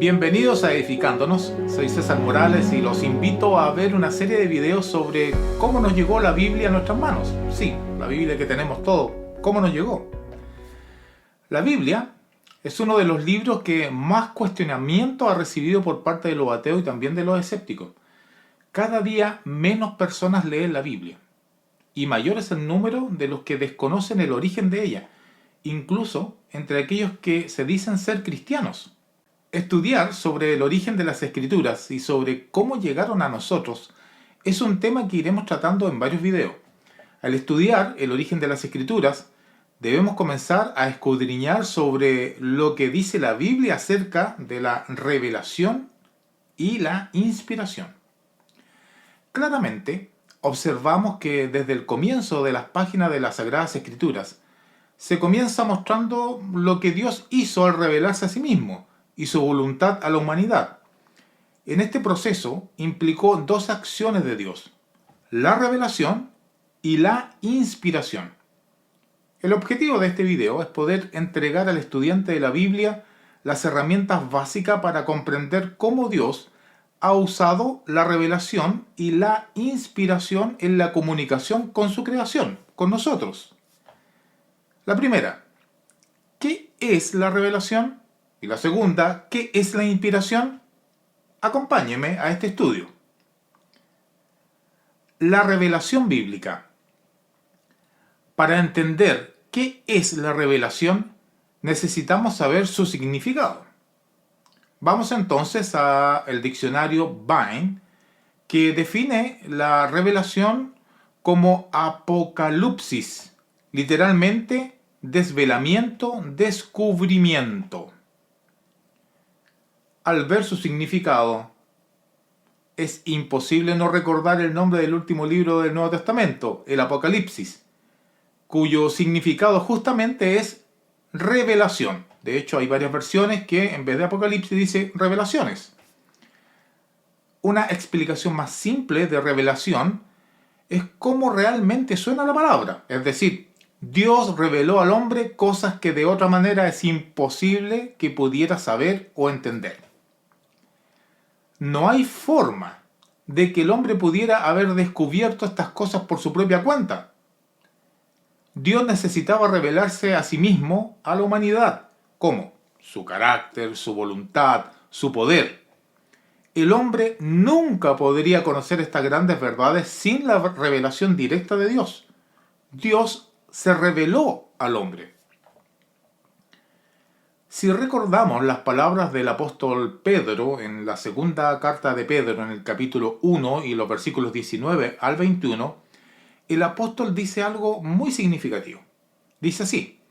Bienvenidos a Edificándonos, soy César Morales y los invito a ver una serie de videos sobre cómo nos llegó la Biblia a nuestras manos. Sí, la Biblia que tenemos todo, cómo nos llegó. La Biblia es uno de los libros que más cuestionamiento ha recibido por parte de los ateos y también de los escépticos. Cada día menos personas leen la Biblia y mayor es el número de los que desconocen el origen de ella, incluso entre aquellos que se dicen ser cristianos. Estudiar sobre el origen de las Escrituras y sobre cómo llegaron a nosotros es un tema que iremos tratando en varios videos. Al estudiar el origen de las Escrituras, debemos comenzar a escudriñar sobre lo que dice la Biblia acerca de la revelación y la inspiración. Claramente, observamos que desde el comienzo de las páginas de las Sagradas Escrituras se comienza mostrando lo que Dios hizo al revelarse a sí mismo y su voluntad a la humanidad. En este proceso implicó dos acciones de Dios: la revelación y la inspiración. El objetivo de este video es poder entregar al estudiante de la Biblia las herramientas básicas para comprender cómo Dios ha usado la revelación y la inspiración en la comunicación con su creación, con nosotros. La primera, ¿qué es la revelación? Y la segunda, ¿qué es la inspiración? Acompáñeme a este estudio. La revelación bíblica. Para entender qué es la revelación, necesitamos saber su significado. Vamos entonces al diccionario Vine, que define la revelación como apocalipsis, literalmente desvelamiento, descubrimiento. Al ver su significado, es imposible no recordar el nombre del último libro del Nuevo Testamento, el Apocalipsis, cuyo significado justamente es revelación. De hecho, hay varias versiones que en vez de Apocalipsis dice revelaciones. Una explicación más simple de revelación es cómo realmente suena la palabra. Es decir, Dios reveló al hombre cosas que de otra manera es imposible que pudiera saber o entender. No hay forma de que el hombre pudiera haber descubierto estas cosas por su propia cuenta. Dios necesitaba revelarse a sí mismo a la humanidad. ¿Cómo? Su carácter, su voluntad, su poder. El hombre nunca podría conocer estas grandes verdades sin la revelación directa de Dios. Dios se reveló al hombre. Si recordamos las palabras del apóstol Pedro en la segunda carta de Pedro en el capítulo 1 y los versículos 19 al 21, el apóstol dice algo muy significativo. Dice así: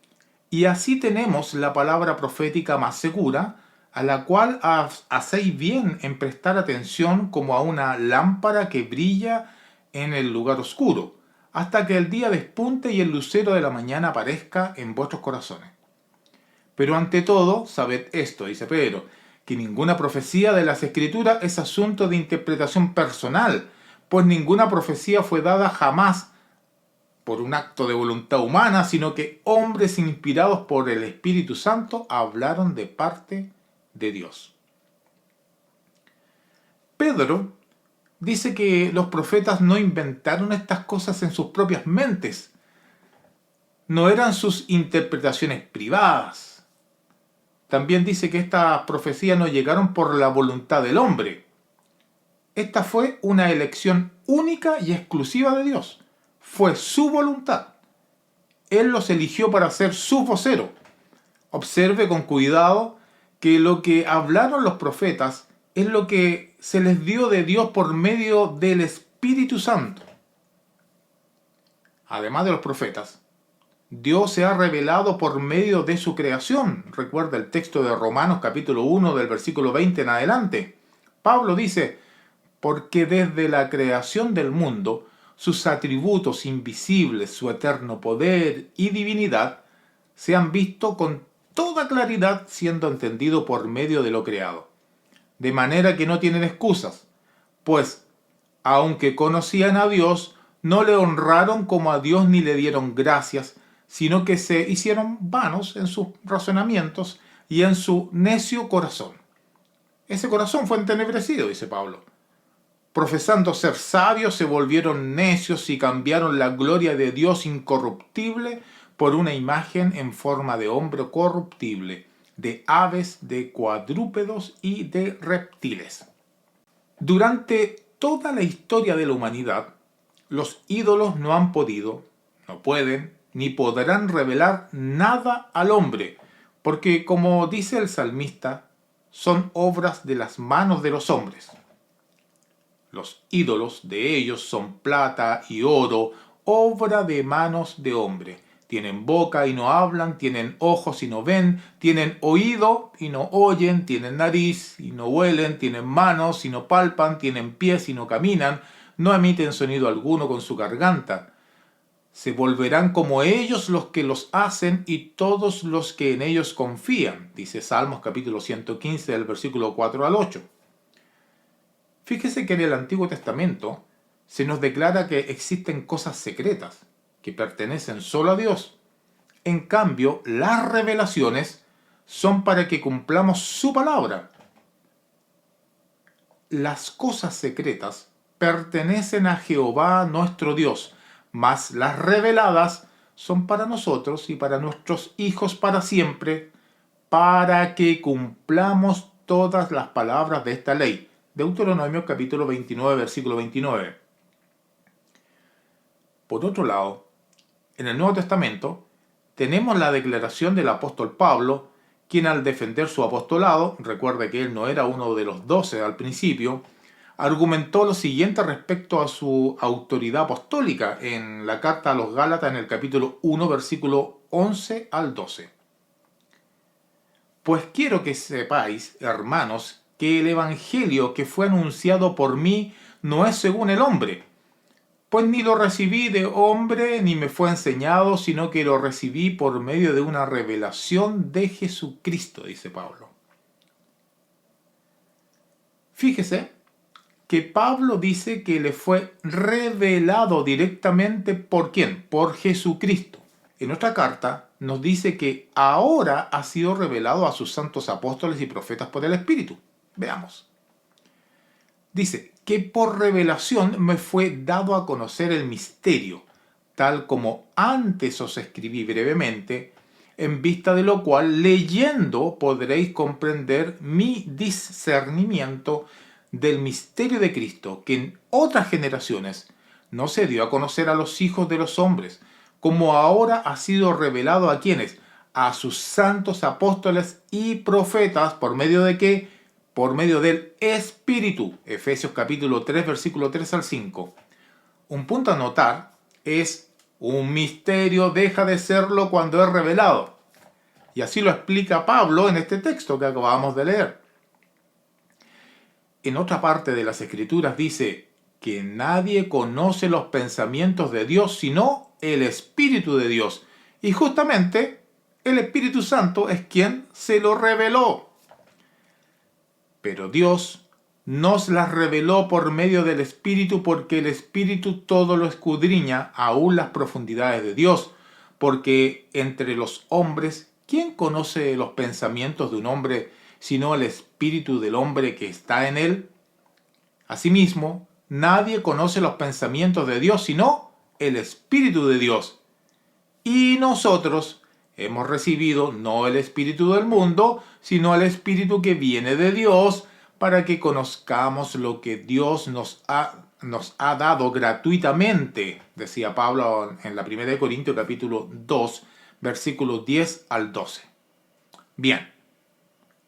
y así tenemos la palabra profética más segura, a la cual hacéis bien en prestar atención como a una lámpara que brilla en el lugar oscuro, hasta que el día despunte y el lucero de la mañana aparezca en vuestros corazones. Pero ante todo, sabed esto, dice Pedro, que ninguna profecía de las Escrituras es asunto de interpretación personal, pues ninguna profecía fue dada jamás por un acto de voluntad humana, sino que hombres inspirados por el Espíritu Santo hablaron de parte de Dios. Pedro dice que los profetas no inventaron estas cosas en sus propias mentes, no eran sus interpretaciones privadas. También dice que estas profecías no llegaron por la voluntad del hombre. Esta fue una elección única y exclusiva de Dios. Fue su voluntad. Él los eligió para ser su vocero. Observe con cuidado que lo que hablaron los profetas es lo que se les dio de Dios por medio del Espíritu Santo. Además de los profetas, Dios se ha revelado por medio de su creación. Recuerda el texto de Romanos capítulo 1 del versículo 20 en adelante. Pablo dice: porque desde la creación del mundo, sus atributos invisibles, su eterno poder y divinidad, se han visto con toda claridad siendo entendido por medio de lo creado. De manera que no tienen excusas, pues, aunque conocían a Dios, no le honraron como a Dios ni le dieron gracias, sino que se hicieron vanos en sus razonamientos y en su necio corazón. Ese corazón fue entenebrecido, dice Pablo. Profesando ser sabios, se volvieron necios y cambiaron la gloria de Dios incorruptible por una imagen en forma de hombre corruptible, de aves, de cuadrúpedos y de reptiles. Durante toda la historia de la humanidad, los ídolos no han podido, no pueden, ni podrán revelar nada al hombre, porque, como dice el salmista, son obras de las manos de los hombres. Los ídolos de ellos son plata y oro, obra de manos de hombre. Tienen boca y no hablan, tienen ojos y no ven, tienen oído y no oyen, tienen nariz y no huelen, tienen manos y no palpan, tienen pies y no caminan, no emiten sonido alguno con su garganta. Se volverán como ellos los que los hacen y todos los que en ellos confían, dice Salmos capítulo 115 del versículo 4 al 8. Fíjese que en el Antiguo Testamento se nos declara que existen cosas secretas que pertenecen solo a Dios. En cambio, las revelaciones son para que cumplamos su palabra. Las cosas secretas pertenecen a Jehová nuestro Dios, mas las reveladas son para nosotros y para nuestros hijos para siempre, para que cumplamos todas las palabras de esta ley. Deuteronomio capítulo 29, versículo 29. Por otro lado, en el Nuevo Testamento tenemos la declaración del apóstol Pablo, quien al defender su apostolado, recuerde que él no era uno de los 12 al principio, argumentó lo siguiente respecto a su autoridad apostólica en la carta a los Gálatas en el capítulo 1, versículo 11 al 12. Pues quiero que sepáis, hermanos, que el evangelio que fue anunciado por mí no es según el hombre, pues ni lo recibí de hombre ni me fue enseñado, sino que lo recibí por medio de una revelación de Jesucristo, dice Pablo. Fíjese que Pablo dice que le fue revelado directamente ¿por quién? Por Jesucristo. En otra carta nos dice que ahora ha sido revelado a sus santos apóstoles y profetas por el Espíritu. Veamos. Dice que por revelación me fue dado a conocer el misterio, tal como antes os escribí brevemente, en vista de lo cual, leyendo, podréis comprender mi discernimiento del misterio de Cristo, que en otras generaciones no se dio a conocer a los hijos de los hombres, como ahora ha sido revelado a quienes, a sus santos apóstoles y profetas, ¿por medio de qué? Por medio del Espíritu. Efesios capítulo 3, versículo 3 al 5. Un punto a notar es: un misterio deja de serlo cuando es revelado. Y así lo explica Pablo en este texto que acabamos de leer. En otra parte de las Escrituras dice que nadie conoce los pensamientos de Dios sino el Espíritu de Dios. Y justamente el Espíritu Santo es quien se lo reveló. Pero Dios nos las reveló por medio del Espíritu, porque el Espíritu todo lo escudriña, aún las profundidades de Dios. Porque entre los hombres, ¿quién conoce los pensamientos de un hombre sino el Espíritu del hombre que está en él? Asimismo, nadie conoce los pensamientos de Dios sino el Espíritu de Dios. Y nosotros hemos recibido no el espíritu del mundo, sino el Espíritu que viene de Dios, para que conozcamos lo que Dios nos ha dado gratuitamente, decía Pablo en la 1 Corintios capítulo 2, versículos 10 al 12. Bien,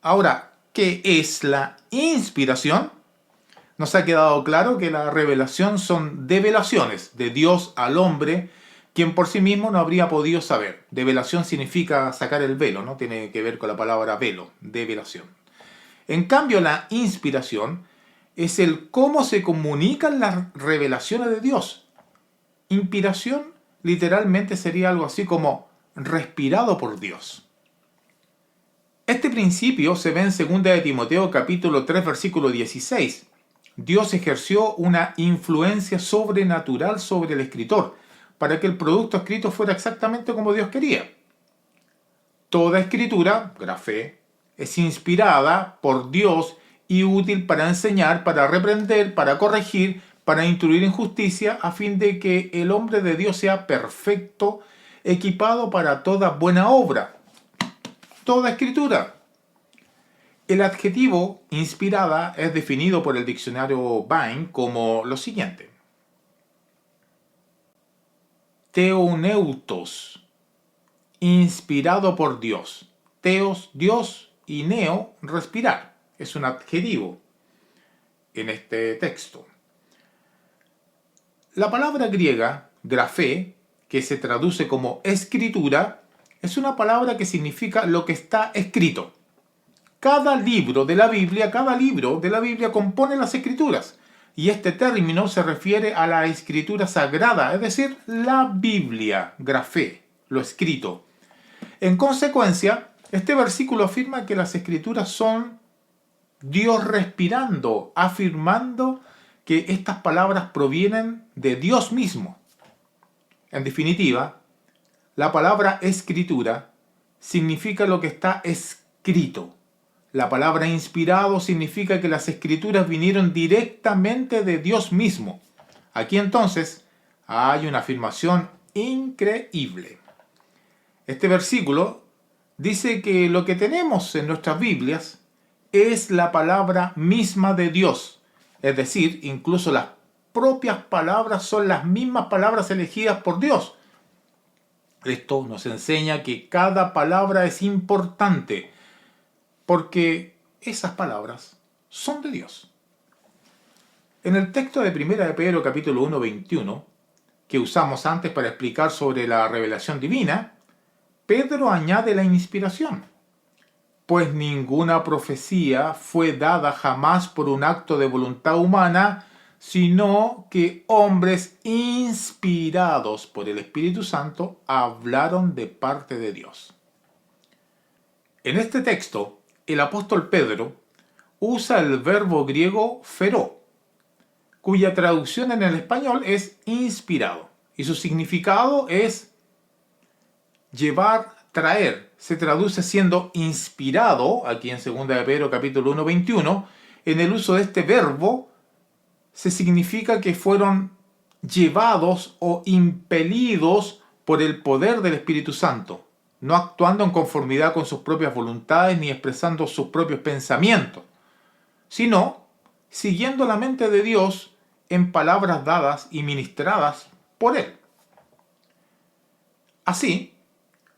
ahora, ¿qué es la inspiración? Nos ha quedado claro que la revelación son develaciones de Dios al hombre, quien por sí mismo no habría podido saber. Develación significa sacar el velo, ¿no? Tiene que ver con la palabra velo, develación. En cambio, la inspiración es el cómo se comunican las revelaciones de Dios. Inspiración literalmente sería algo así como respirado por Dios. Este principio se ve en 2 de Timoteo capítulo 3 versículo 16. Dios ejerció una influencia sobrenatural sobre el escritor, para que el producto escrito fuera exactamente como Dios quería. Toda escritura, grafé, es inspirada por Dios y útil para enseñar, para reprender, para corregir, para instruir en justicia, a fin de que el hombre de Dios sea perfecto, equipado para toda buena obra. Toda escritura. El adjetivo inspirada es definido por el diccionario Vine como lo siguiente: theoneutos, inspirado por Dios. Theos, Dios, y neo, respirar. Es un adjetivo en este texto. La palabra griega, grafé, que se traduce como escritura, es una palabra que significa lo que está escrito. Cada libro de la Biblia compone las escrituras. Y este término se refiere a la escritura sagrada, es decir, la Biblia, grafé, lo escrito. En consecuencia, este versículo afirma que las escrituras son Dios respirando, afirmando que estas palabras provienen de Dios mismo. En definitiva, la palabra escritura significa lo que está escrito. La palabra inspirado significa que las escrituras vinieron directamente de Dios mismo. Aquí entonces hay una afirmación increíble. Este versículo dice que lo que tenemos en nuestras Biblias es la palabra misma de Dios. Es decir, incluso las propias palabras son las mismas palabras elegidas por Dios. Esto nos enseña que cada palabra es importante, porque esas palabras son de Dios. En el texto de 1 de Pedro capítulo 1, 21, que usamos antes para explicar sobre la revelación divina, Pedro añade la inspiración. Pues ninguna profecía fue dada jamás por un acto de voluntad humana, sino que hombres inspirados por el Espíritu Santo hablaron de parte de Dios. En este texto, el apóstol Pedro usa el verbo griego feró, cuya traducción en el español es inspirado, y su significado es llevar, traer. Se traduce siendo inspirado, aquí en 2 de Pedro capítulo 1, 21, en el uso de este verbo se significa que fueron llevados o impelidos por el poder del Espíritu Santo, no actuando en conformidad con sus propias voluntades ni expresando sus propios pensamientos, sino siguiendo la mente de Dios en palabras dadas y ministradas por Él. Así,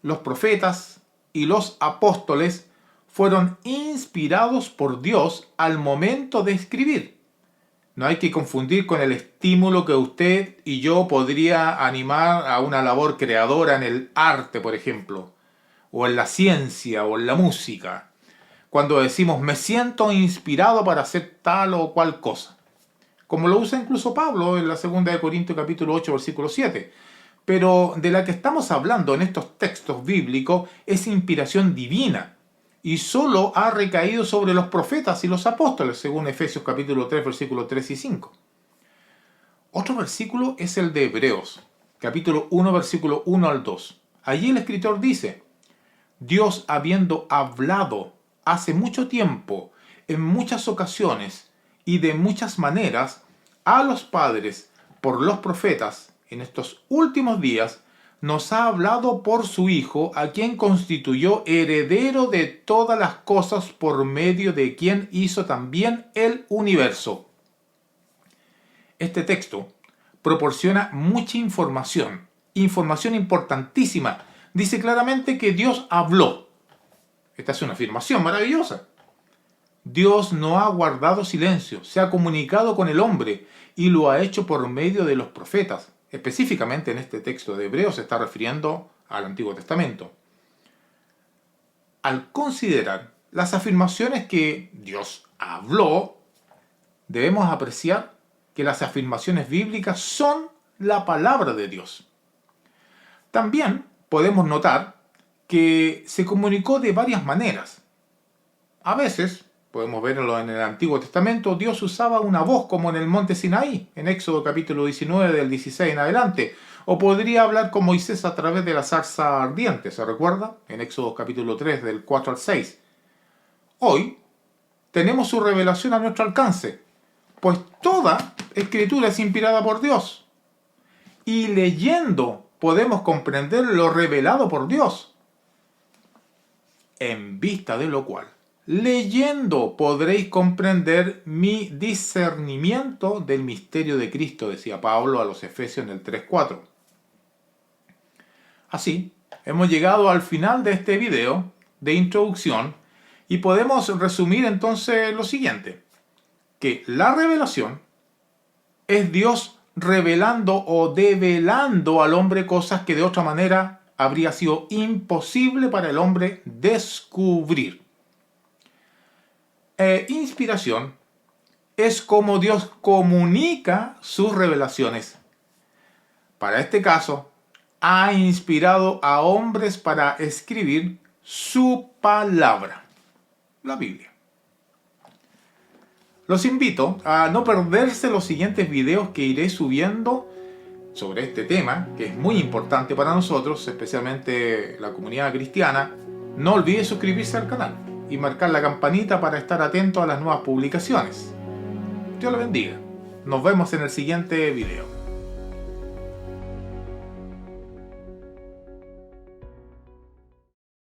los profetas y los apóstoles fueron inspirados por Dios al momento de escribir. No hay que confundir con el estímulo que usted y yo podría animar a una labor creadora en el arte, por ejemplo, o en la ciencia o en la música, cuando decimos me siento inspirado para hacer tal o cual cosa, como lo usa incluso Pablo en la 2 de Corintios capítulo 8 versículo 7. Pero de la que estamos hablando en estos textos bíblicos es inspiración divina y solo ha recaído sobre los profetas y los apóstoles, según Efesios capítulo 3, versículos 3 y 5. Otro versículo es el de Hebreos, capítulo 1, versículo 1 al 2. Allí el escritor dice: Dios, habiendo hablado hace mucho tiempo, en muchas ocasiones y de muchas maneras, a los padres por los profetas, en estos últimos días, nos ha hablado por su Hijo, a quien constituyó heredero de todas las cosas, por medio de quien hizo también el universo. Este texto proporciona mucha información importantísima. Dice claramente que Dios habló. Esta es una afirmación maravillosa. Dios no ha guardado silencio, se ha comunicado con el hombre y lo ha hecho por medio de los profetas. Específicamente en este texto de Hebreos se está refiriendo al Antiguo Testamento. Al considerar las afirmaciones que Dios habló, debemos apreciar que las afirmaciones bíblicas son la palabra de Dios. También podemos notar que se comunicó de varias maneras. A veces, podemos verlo en el Antiguo Testamento, Dios usaba una voz como en el monte Sinaí, en Éxodo capítulo 19 del 16 en adelante, o podría hablar con Moisés a través de la zarza ardiente, ¿se recuerda? En Éxodo capítulo 3 del 4 al 6. Hoy tenemos su revelación a nuestro alcance, pues toda escritura es inspirada por Dios. Y leyendo podemos comprender lo revelado por Dios. En vista de lo cual, leyendo podréis comprender mi discernimiento del misterio de Cristo, decía Pablo a los Efesios en el 3:4. Así, hemos llegado al final de este video de introducción y podemos resumir entonces lo siguiente: que la revelación es Dios revelando o develando al hombre cosas que de otra manera habría sido imposible para el hombre descubrir. Inspiración es como Dios comunica sus revelaciones. Para este caso, ha inspirado a hombres para escribir su palabra, la Biblia. Los invito a no perderse los siguientes videos que iré subiendo sobre este tema, que es muy importante para nosotros, especialmente la comunidad cristiana. No olvide suscribirse al canal y marcar la campanita para estar atento a las nuevas publicaciones. Dios lo bendiga. Nos vemos en el siguiente video.